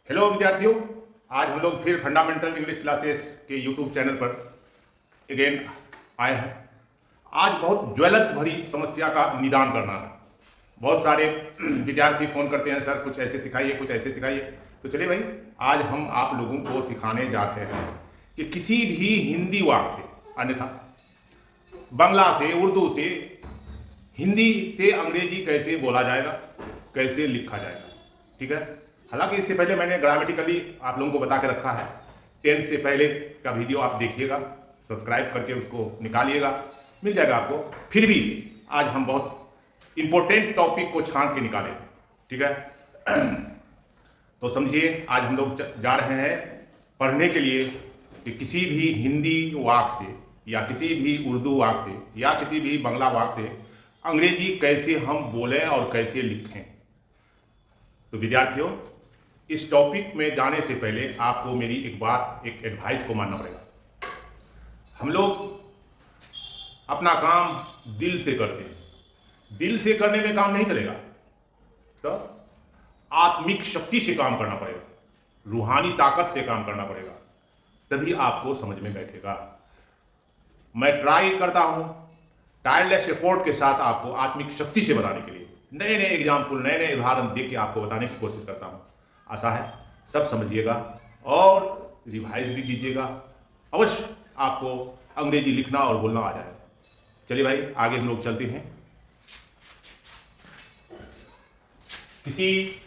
Hello विद्यार्थियों, आज हम लोग फिर फंडामेंटल इंग्लिश क्लासेस के यूट्यूब चैनल पर अगेन आए हैं। आज बहुत ज्वलंत भरी समस्या का निदान करना है। बहुत सारे विद्यार्थी फ़ोन करते हैं, सर कुछ ऐसे सिखाइए, कुछ ऐसे सिखाइए। तो चलिए भाई, आज हम आप लोगों को सिखाने जा रहे हैं कि किसी भी हिंदी वाक्य से, अन्यथा बांग्ला से, उर्दू से, हिंदी से अंग्रेजी कैसे बोला जाएगा, कैसे लिखा जाएगा। ठीक है। हालांकि इससे पहले मैंने ग्रामेटिकली आप लोगों को बता के रखा है। टेंस से पहले का वीडियो आप देखिएगा, सब्सक्राइब करके उसको निकालिएगा, मिल जाएगा आपको। फिर भी आज हम बहुत इंपॉर्टेंट टॉपिक को छान के निकालें। ठीक है। तो समझिए, आज हम लोग जा रहे हैं पढ़ने के लिए कि किसी भी हिंदी वाक्य से या किसी भी उर्दू वाक्य से या किसी भी बांग्ला वाक्य से अंग्रेजी कैसे हम बोलें और कैसे लिखें। तो विद्यार्थियों, इस टॉपिक में जाने से पहले आपको मेरी एक एडवाइस को मानना पड़ेगा। हम लोग अपना काम दिल से करते हैं। दिल से करने में काम नहीं चलेगा, तो आत्मिक शक्ति से काम करना पड़ेगा, रूहानी ताकत से काम करना पड़ेगा, तभी आपको समझ में बैठेगा। मैं ट्राई करता हूं टायरलेस एफोर्ट के साथ आपको आत्मिक शक्ति से बताने के लिए नए नए एग्जाम्पल, नए नए उदाहरण देख के आपको बताने की कोशिश करता हूं। आशा है सब समझिएगा और रिवाइज भी कीजिएगा। अवश्य आपको अंग्रेजी लिखना और बोलना आ जाएगा। चलिए भाई, आगे हम लोग चलते हैं। किसी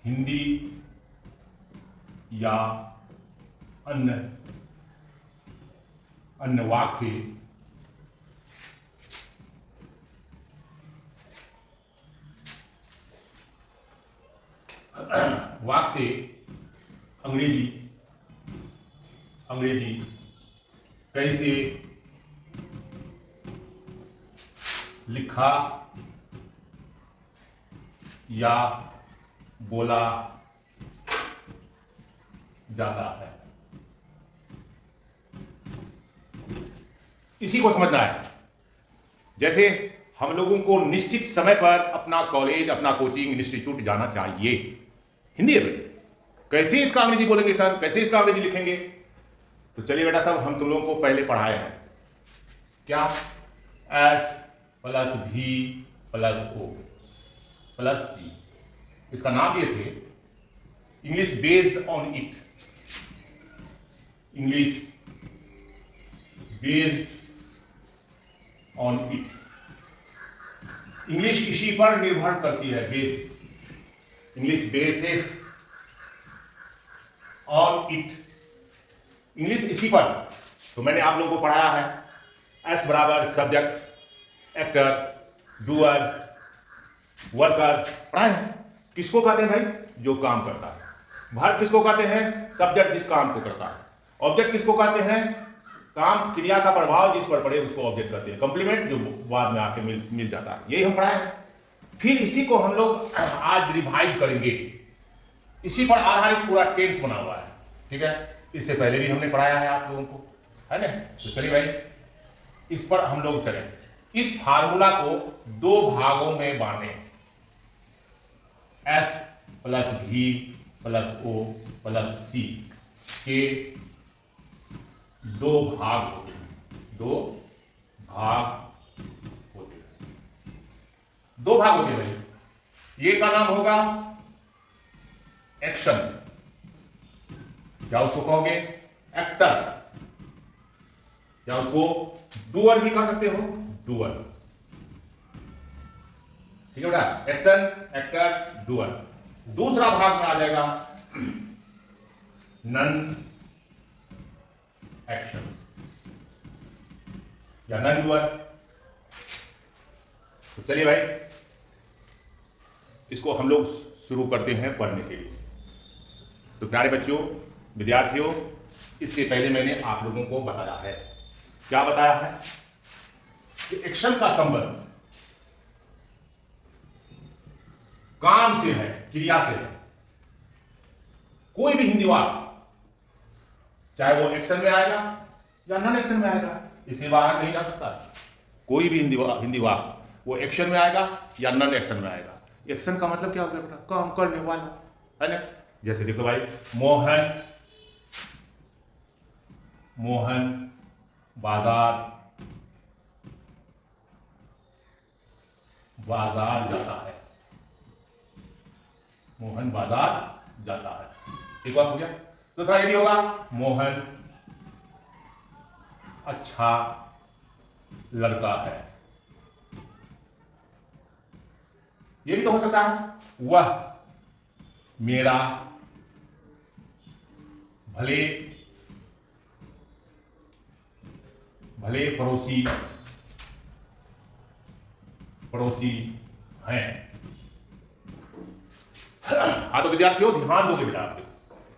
हिंदी या अन्य वाक्य से अंग्रेजी कैसे लिखा या बोला जाता है, इसी को समझना है। जैसे हम लोगों को निश्चित समय पर अपना कॉलेज, अपना कोचिंग इंस्टीट्यूट जाना चाहिए। हिंदी है, कैसे इसका अंग्रेजी बोलेंगे सर, कैसे इसका अंग्रेजी लिखेंगे? तो चलिए बेटा साहब, हम तुम लोगों को पहले पढ़ाए हैं क्या, एस प्लस भी प्लस ओ प्लस सी। इसका नाम दिए थे English based on it. English based on it. English इसी पर निर्भर करती है, base. English basis on it. English इसी पर। तो मैंने आप लोगों को पढ़ाया है एस बराबर सब्जेक्ट, एक्टर, डूअर, वर्कर। पढ़ाए हैं। किसको कहते हैं भाई? जो काम करता है। वर्ब किसको कहते हैं? सब्जेक्ट जिस काम को करता है। ऑब्जेक्ट किसको कहते हैं? काम क्रिया का प्रभाव जिस पर पड़े उसको ऑब्जेक्ट कहते हैं। कंप्लीमेंट जो बाद में आके मिल जाता है। यही हम पढ़ाए हैं। फिर इसी को हम लोग आज रिवाइज करेंगे। इसी पर आधारित पूरा टेंस बना हुआ है। ठीक है। इससे पहले भी हमने पढ़ाया है आप लोगों को, है ना? तो चलिए भाई, इस पर हम लोग चलें। इस फार्मूला को दो भागों में बांटें। एस प्लस भी प्लस ओ प्लस सी के दो भाग होते हैं। दो भाग होते हैं भाई। ये का नाम होगा एक्शन, क्या उसको कहोगे? एक्टर, या उसको डूअर भी कह सकते हो, डूअर। ठीक है बेटा, एक्शन, एक्टर, डूअर। दूसरा भाग में आ जाएगा नन एक्शन या नन डूअर। तो चलिए भाई, इसको हम लोग शुरू करते हैं पढ़ने के लिए। तो प्यारे बच्चों, विद्यार्थियों, इससे पहले मैंने आप लोगों को बताया है, क्या बताया है कि एक्शन का संबंध काम से है, क्रिया से है। कोई भी हिंदी वाक्य चाहे वो एक्शन में आएगा या नॉन एक्शन में आएगा, इसके बाहर नहीं जा सकता। कोई भी हिंदी वाक्य वो एक्शन में आएगा या नॉन एक्शन में आएगा। एक्शन का मतलब क्या हो गया बेटा? काम करने वाला, है ना? जैसे देखो भाई, मोहन बाजार जाता है। मोहन बाजार जाता है, एक बात हो गया। दूसरा ये भी होगा, मोहन अच्छा लड़का है। ये भी तो हो सकता है। वह मेरा भले पड़ोसी हैं। हाँ तो विद्यार्थियों ध्यान दोगे बेटा, आप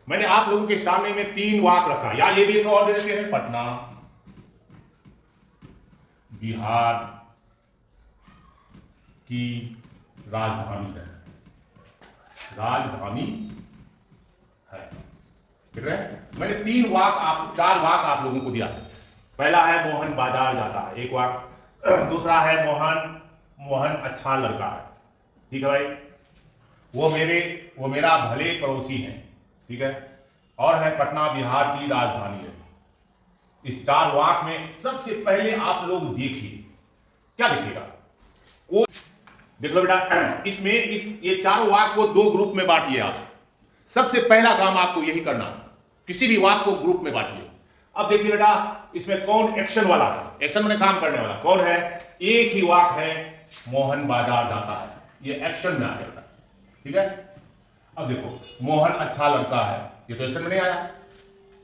मैंने आप लोगों के सामने में 3 वाक्य रखा, या ये भी एक और दे देते हैं, पटना बिहार की राजधानी है। ठीक है? मैंने 4 वाक्य आप लोगों को दिया है। पहला है मोहन बाजार जाता है, एक वाक्य। दूसरा है मोहन अच्छा लड़का है। ठीक है भाई? वो मेरा भले पड़ोसी हैं। ठीक है? और है पटना बिहार की राजधानी है। इस 4 वाक्य में सबसे पहले आप लोग देखिए, क्या देखिएगा? देख लो बेटा, ये 4 वाक्य को 2 ग्रुप में बांटिए आप। सबसे पहला काम आपको यही करना है, किसी भी वाक्य को ग्रुप में बांटिए। अब देखिए बेटा, इसमें कौन एक्शन वाला है? एक्शन में काम करने वाला कौन है? एक ही वाक्य है, मोहन बाजार जाता है, ये एक्शन में आ गया बेटा। ठीक है? अब देखो, मोहन अच्छा लड़का है, ये तो एक्शन में नहीं आया,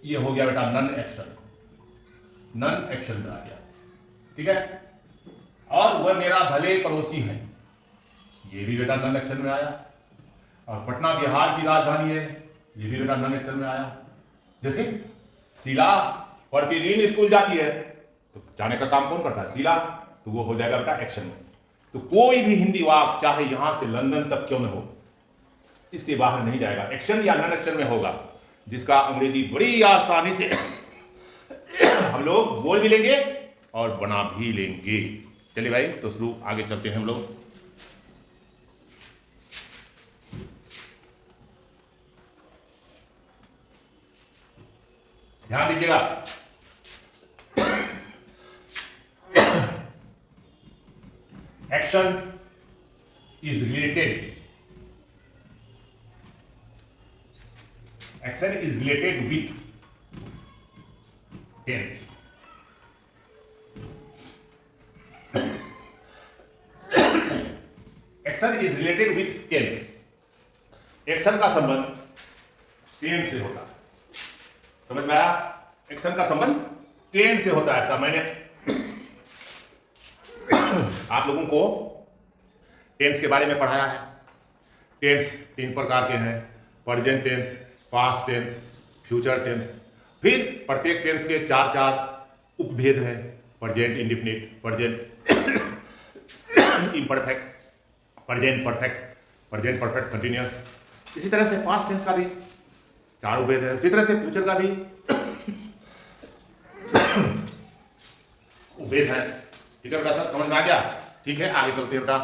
ये हो गया बेटा नन एक्शन में आ गया। ठीक है? और वह मेरा भले पड़ोसी है, ये भी बेटा नन एक्शन में आया। और पटना बिहार की राजधानी है, ये भी बेटा नन एक्शन में आया। जैसे शीला प्रतिदिन स्कूल जाती है, तो जाने का काम कौन करता है? शीला, तो वो हो जाएगा बेटा एक्शन में। तो कोई भी हिंदी वाक्य चाहे यहां से लंदन तक क्यों न हो, इससे बाहर नहीं जाएगा, एक्शन या नन एक्शन में होगा, जिसका अंग्रेजी बड़ी आसानी से हम लोग बोल भी लेंगे और बना भी लेंगे। चलिए भाई, तो शुरू आगे चलते हैं हम लोग। ध्यान दीजिएगा, action is related with tense. Action is related with tense. Action का संबंध टेंस से होता है। समझ में आया? एक्शन का संबंध टेंस से होता है। मैंने आप लोगों को टेंस के बारे में पढ़ाया है। टेंस 3 प्रकार के हैं, present tense, past tense, future tense. फिर प्रत्येक टेंस के 4 उपभेद हैं, present indefinite, present imperfect, present perfect, present perfect continuous. इसी तरह से पास्ट टेंस का भी 4 उपभेद है। इसी तरह से फ्यूचर का भी उपभेद है। ठीक है बेटा, सब समझ में आ गया? ठीक है, आगे चलते हैं बेटा।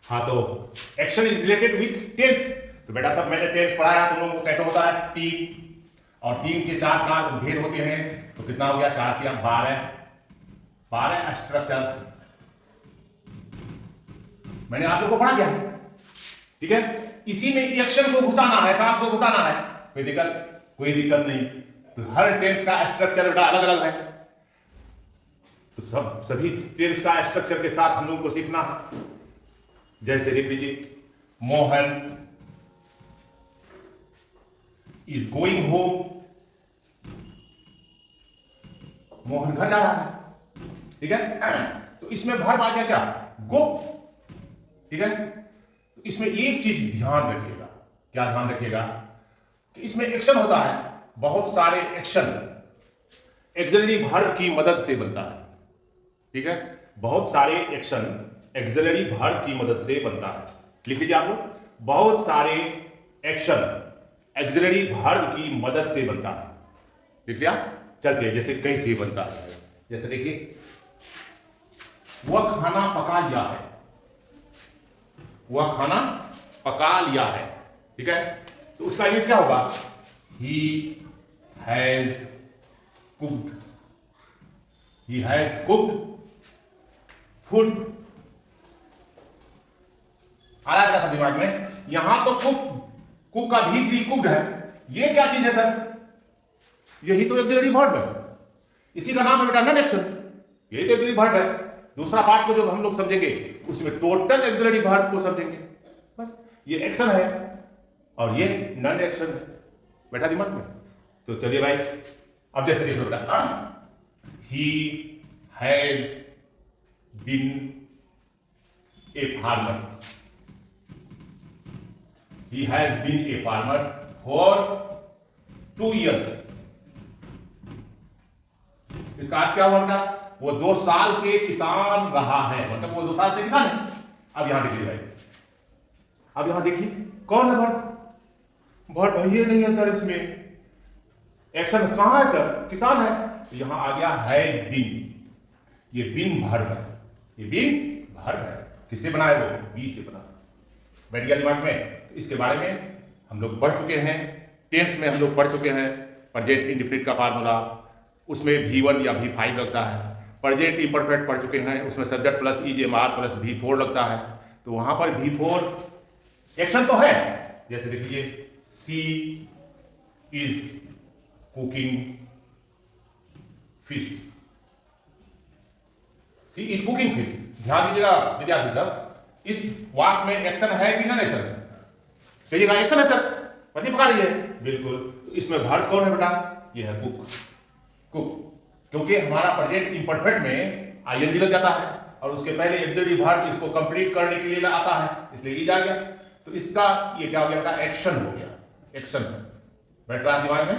हाँ, तो action is related with tense. तो बेटा सब मैंने टेंस पढ़ाया, तुम लोगों को कैसे होता है 3, और 3 के 4 भेद होते हैं। तो कितना हो गया? 4 के 12 स्ट्रक्चर मैंने आप लोगों को पढ़ा दिया है। ठीक है? इसी में एक्शन को घुसाना है, काम को घुसाना है, कोई दिक्कत नहीं। तो हर टेंस का स्ट्रक्चर बेटा अलग अलग है, तो सभी टेंस का स्ट्रक्चर के साथ हम लोगों को सीखना है। जैसे देख लीजिए, Mohan is going home, Mohan घर जा रहा है। ठीक है? तो इसमें वर्ब आ गया क्या? गो। ठीक है? तो इसमें एक चीज ध्यान रखिएगा। क्या ध्यान रखिएगा? कि इसमें एक्शन होता है, बहुत सारे एक्शन एक्सिलरी वर्ब की मदद से बनता है। ठीक है? बहुत सारे एक्शन एक्सिलरी वर्ब की मदद से बनता है। लिख लीजिए आप लोग, बहुत सारे एक्शन एक्सिलरी वर्ब की मदद से बनता है। लिख लिया? चलते हैं, जैसे कैसे बनता है। जैसे देखिए, वह खाना पका लिया है, वह खाना पका लिया है, ठीक है। तो उसका इंग्लिश क्या होगा? He has cooked, he has cooked food. आ रहा है सब दिमाग में? यहां तो कुक का भी थ्री कुक्ड है, ये क्या चीज है सर? यही तो ऑक्सिलरी वर्ब है, इसी का नाम है बेटा नन एक्शन। यही तो ऑक्सिलरी वर्ब है। दूसरा पार्ट को जब हम लोग समझेंगे उसमें टोटल ऑक्सिलरी वर्ब को समझेंगे। बस ये एक्शन है और ये नन एक्शन है, बैठा दिमाग में? तो चलिए भाई, अब जैसे देखो बेटा, he has been a farmer, he has been a farmer for 2 years। इसका अर्थ क्या हुआ बेटा? वो 2 साल से किसान रहा है, मतलब वो 2 साल से किसान है। अब यहां देखिए भाई, अब यहां देखिए कौन है वर्ब? वर्ब है ये नहीं है सर, इसमें एक्शन कहां है सर? किसान है। तो यहां आ गया हैज बीन, ये बीन वर्ब है, ये बीन वर्ब है। किससे बना है? वो बी से बना। बैठ गया दिमाग में? तो इसके बारे में हम लोग पढ़ चुके हैं। टेंस में हम लोग पढ़ चुके हैं प्रेजेंट इंडेफिनिट का फार्मूला, उसमें V1 या V5 लगता है। प्रेजेंट इम्परफेक्ट पढ़ चुके हैं, उसमें subject plus EJMR plus V4 लगता है। तो वहां पर V4 एक्शन तो है, जैसे देखिए she is cooking fish, she is cooking fish. ध्यान दीजिएगा विद्यार्थी साहब, इस वाक्य में एक्शन है कि नॉन एक्शन है? कहिएगा एक्शन है सर, मछली पका रही है, बिल्कुल। तो इसमें वर्ब कौन है बेटा? ये है कुक, कुक। क्योंकि हमारा प्रेजेंट इम्परफेक्ट में आईएनजी लग जाता है और उसके पहले ऑक्सिलरी वर्ब इसको कंप्लीट करने के लिए आता है, इसलिए इज आ गया। तो इसका ये क्या हो गया बेटा? एक्शन हो गया, एक्शन। बैठ रहा है दिमाग में?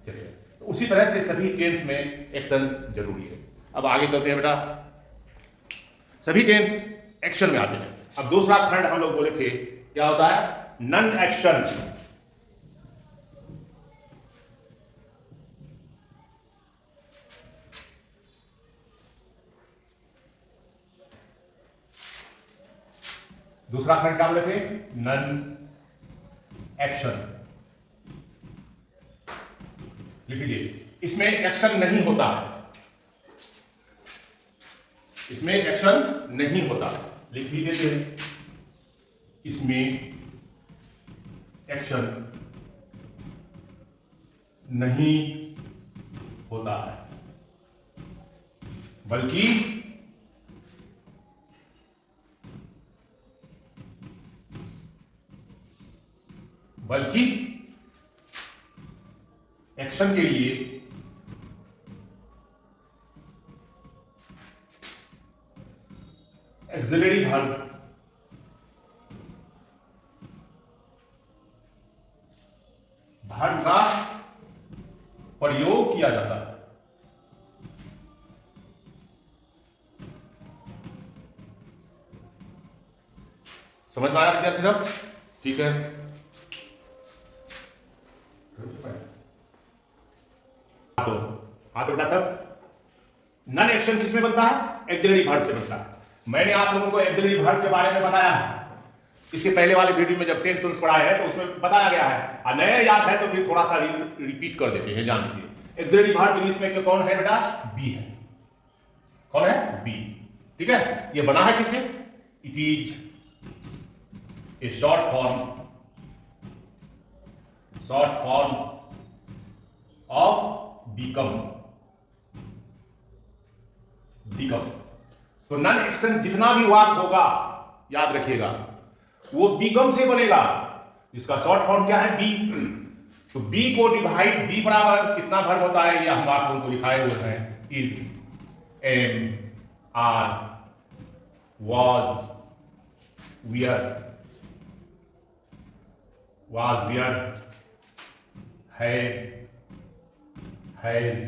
चलिए, तो उसी तरह से सभी टेंस में एक्शन जरूरी है। अब आगे चलते हैं बेटा, सभी टेंस एक्शन में आते हैं। अब दूसरा खंड हम लोग बोले थे क्या होता है? Non action. दूसरा खंड क्या बोले थे? Non action. लिख लीजिए, इसमें एक्शन नहीं होता है, इसमें एक्शन नहीं होता। लिख ही देते हैं, इसमें एक्शन नहीं होता है, बल्कि एक्शन के लिए ऑक्सिलरी वर्ब का प्रयोग किया जाता है। समझ में आया विद्यार्थी साहब? ठीक है। तो बेटा सब नन एक्शन किसमें बनता है? ऑक्सिलरी वर्ब से बनता है। मैंने आप लोगों को ऑक्सिलरी वर्ब के बारे में बताया है, इसके पहले वाले वीडियो में जब टेंस पढ़ाया है तो उसमें बताया गया है, और नया याद है तो फिर थोड़ा सा रिपीट कर देते हैं, जान लीजिए। ऑक्सिलरी वर्ब इंग्लिश में कौन है बेटा? बी है। कौन है? बी। ठीक है, ये बना है किससे? It is a short form of become. तो नन एक्शन जितना भी वाक्य होगा याद रखिएगा वो बिकम से बनेगा, जिसका शॉर्ट फॉर्म क्या है? बी। तो बी को डिवाइड, बी बराबर कितना वर्ब होता है? ये हम आप लोगों को लिखाए हुए हैं, is, am, are, was, were, had, has,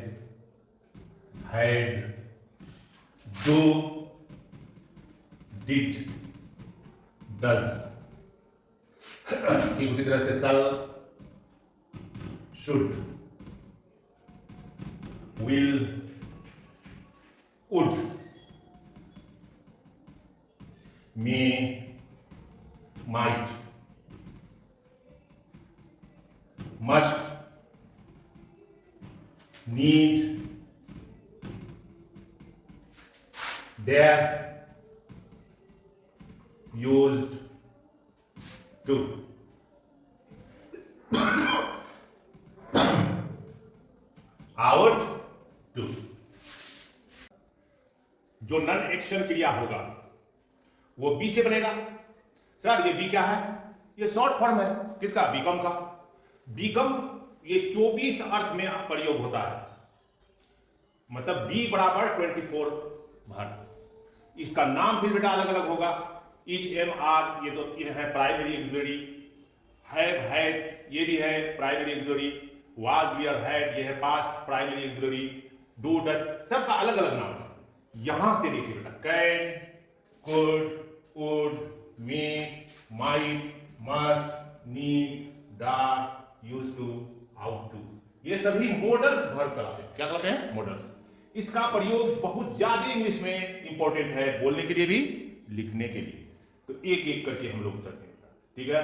had, do, did, does. ठीक उसी तरह से shall, should, will, would, may, might, must, need, dare, used to, ought to। जो नन एक्शन क्रिया होगा वो बी से बनेगा। सर ये बी क्या है? ये शॉर्ट फॉर्म है किसका? बीकम का। बीकम ये 24 अर्थ में प्रयोग होता है, मतलब बी बराबर 24 भर। इसका नाम फिर बेटा अलग अलग होगा। इज, एम, आर, ये है प्राइमरी एक्सिलरी। हैव, हैड ये भी है primary auxiliary. Was, were, had ये है past primary auxiliary. Do, does सबका अलग अलग नाम है। यहां से देखिए बेटा, can, could, would, may, might, must, need, dare, used to, ought to, ये सभी मॉडल्स वर्ब कहलाते हैं। क्या कहलाते हैं? मॉडल्स। इसका प्रयोग बहुत ज्यादा इंग्लिश में इंपॉर्टेंट है, बोलने के लिए भी लिखने के लिए। तो एक एक करके हम लोग चलते हैं, ठीक है।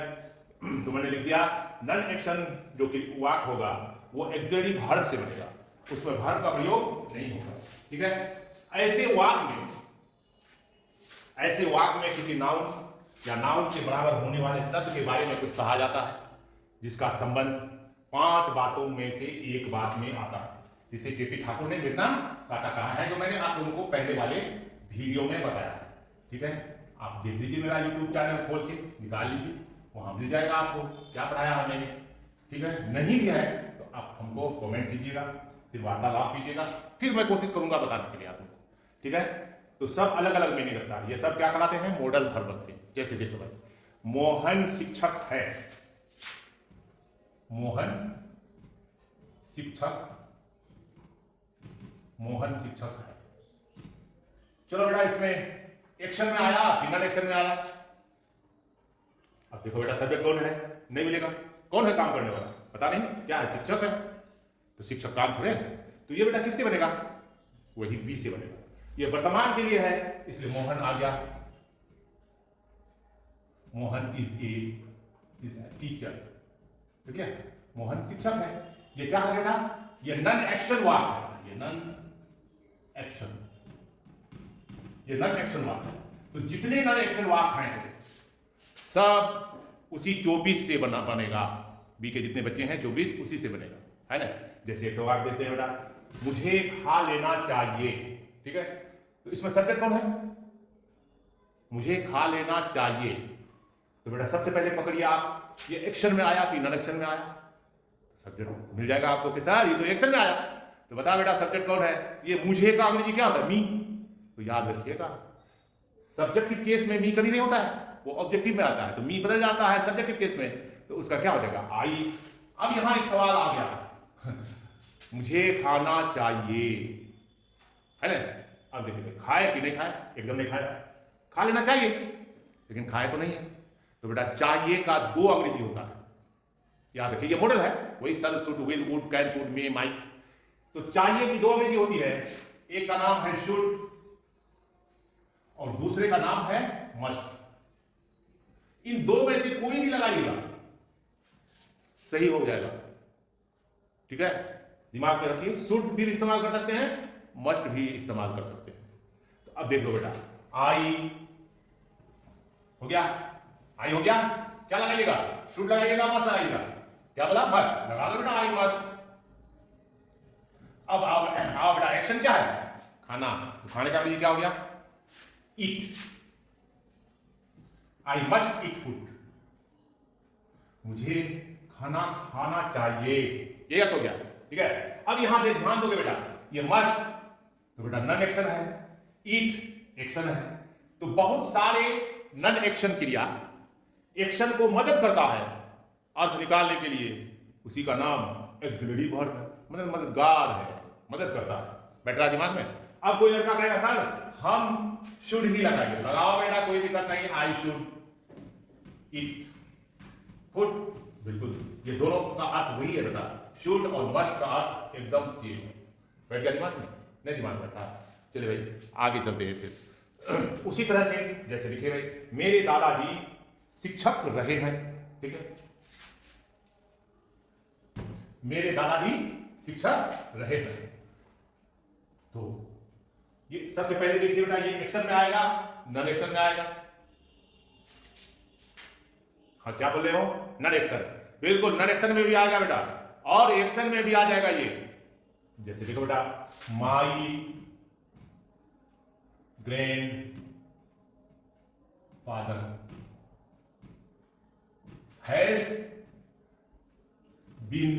तो मैंने लिख दिया नन एक्शन जो कि वाक होगा वो एक्सिलरी वर्ब से बनेगा, उसमें वर्ब का प्रयोग नहीं होगा, ठीक है। ऐसे वाक में किसी नाउन या नाउन के बराबर होने वाले शब्द के बारे में कुछ कहा जाता है जिसका संबंध 5 बातों में से एक बात में आता है, जिसे केपी ठाकुर ने बिना काटा कहा है, जो मैंने आप लोगों को पहले वाले वीडियो में बताया है, ठीक है। आप देख लीजिए, मेरा यूट्यूब चैनल खोल के निकाल लीजिए, वहां मिल जाएगा आपको क्या पढ़ाया हमने, ठीक है। नहीं भी है तो आप हमको कमेंट कीजिएगा, फिर वार्तालाप कीजिएगा, फिर मैं कोशिश करूंगा बताने के लिए आपको, ठीक है। तो सब अलग अलग मीनिंग रखता है। ये सब क्या कहलाते हैं? मॉडल वर्ब रखते हैं। जैसे देखो भाई, मोहन शिक्षक है, मोहन शिक्षक, मोहन शिक्षक है। चलो बेटा, इसमें एक्शन में आया कि नॉन एक्शन में आया? अब देखो बेटा, सब्जेक्ट कौन है? नहीं मिलेगा। कौन है काम करने वाला? पता नहीं क्या है, शिक्षक है। तो शिक्षक काम थोड़े, तो ये बेटा किससे बनेगा? वही बी से बनेगा। ये वर्तमान के लिए है, इसलिए मोहन आ गया। मोहन इज ए टीचर, ठीक है। मोहन शिक्षक है। ये क्या है बेटा? ये नन एक्शन वाक है, ये नन एक्शन, ये नन एक्शन वाक है। तो जितने नन एक्शन वाक हैं सब उसी 24 से बनेगा। बी के जितने बच्चे हैं 24 उसी से बनेगा, है ना। जैसे एक तो वाक देते हैं बेटा, मुझे खा लेना चाहिए, ठीक है। तो इसमें सब्जेक्ट कौन है? मुझे खा लेना चाहिए। तो बेटा सबसे पहले पकड़िए आप, ये एक्शन में आया कि नॉन एक्शन में आया? सब्जेक्ट मिल जाएगा आपको कि सर ये तो एक्शन में आया। तो बता बेटा सब्जेक्ट कौन है? ये मुझे का अंग्रेजी क्या होता है? मी। तो याद रखिएगा, सब्जेक्टिव केस में मी कभी नहीं होता है, वो ऑब्जेक्टिव में आता है। तो मी बदल जाता है सब्जेक्टिव केस में, तो उसका क्या हो जाएगा? आई। अब यहां एक सवाल आ गया मुझे खाना चाहिए, है ना। अब देखिए, खाए कि नहीं खाए? एकदम नहीं खाया। खा लेना चाहिए लेकिन खाए तो नहीं है। तो बेटा चाहिए का 2 अंग्रेजी होता है, याद रखिए। ये मॉडल है वही, सल, should, will, would, can, could, may, might. तो चाहिए की 2 अंग्रेजी होती है, एक का नाम है शुड और दूसरे का नाम है मस्ट। इन 2 में से कोई भी लगाइएगा सही हो जाएगा, ठीक है। दिमाग में रखिए, शुड भी इस्तेमाल कर सकते हैं, मस्ट भी इस्तेमाल कर सकते हैं। तो अब देख लो बेटा, आई हो गया, आई हो गया। क्या लगाइएगा? शुड लगाइएगा, मस्ट लगाइएगा? क्या बोला? मस्ट लगा दो बेटा, आई मस्ट। अब आओ बेटा, एक्शन क्या है? खाना। तो खाने का क्या हो गया? ईट। आई मस्ट ईट फूड, मुझे खाना खाना चाहिए, ये अर्थ हो गया, ठीक है। अब यहां से ध्यान दोगे बेटा, ये मस्ट तो बेटा नन एक्शन है, ईट एक्शन है। तो बहुत सारे नन एक्शन क्रिया एक्शन को मदद करता है अर्थ निकालने के लिए, उसी का नाम एक्सिलरी वर्ब है, मतलब मददगार है, मदद करता है। बैठ रहा दिमाग में? अब कोई लड़का कहेगा सर हम शुड ही लगाएंगे, लगाओ बेटा, कोई दिक्कत नहीं। आई शुड ईट फूड, बिल्कुल ये दोनों का अर्थ वही है बेटा, शुड और मस्ट का अर्थ एकदम सेम है। बैठ गया दिमाग में? नहीं दिमाग में बैठा? चलिए भाई आगे चलते हैं फिर। उसी तरह से जैसे लिखे भाई, मेरे दादाजी शिक्षक रहे हैं, ठीक है। मेरे दादा भी शिक्षक रहे हैं। तो ये सबसे पहले देखिए बेटा, ये एक्शन में आएगा, नॉन एक्शन में आएगा। हाँ, क्या बोल रहे हो? नॉन एक्शन, बिल्कुल नॉन एक्शन में भी आएगा बेटा, और एक्शन में भी आ जाएगा ये। जैसे देखो बेटा, my grandfather has been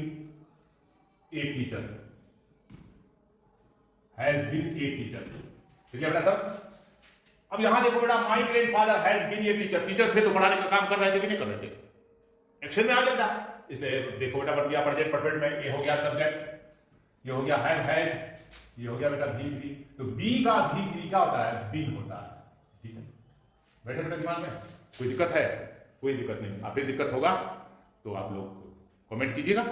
a teacher, has been a teacher, ठीक है बेटा सब। अब यहां देखो बेटा, my grandfather has been a teacher, teacher थे तो पढ़ाने का काम कर रहे थे कि नहीं कर रहे थे? एक्शन में आ गया बेटा। इसलिए देखो बेटा, बन गया प्रेजेंट परफेक्ट में, ये हो गया सब्जेक्ट, ये हो गया हैव हैज, ये हो गया बेटा V3। तो बी का V3 क्या होता है? बीन होता है, ठीक है। बैठे बेटा दिमाग में, कोई दिक्कत है? कोई दिक्कत नहीं। आप फिर दिक्कत होगा तो आप लोग कमेंट कीजिएगा,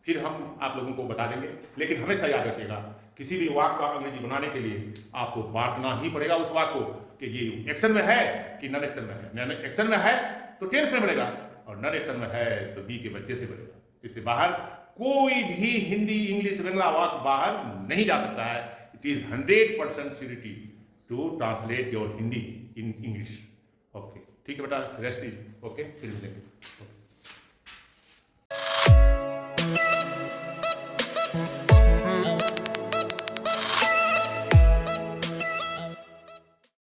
फिर हम आप लोगों को बता देंगे। लेकिन हमेशा याद रखिएगा, किसी भी वाक्य का अंग्रेजी बनाने के लिए आपको बांटना ही पड़ेगा उस वाक्य को, कि ये एक्शन में है कि नॉन एक्शन में है। नॉन एक्शन में है तो टेंस में बनेगा, और नॉन एक्शन में है तो बी के बच्चे से बनेगा। इससे बाहर कोई भी हिंदी, इंग्लिश, बंगला वाक्य बाहर नहीं जा सकता है। It is 100% surety to translate your Hindi in English. Okay, ठीक है बेटा, रेस्ट इज ओके, फिर मिलेंगे।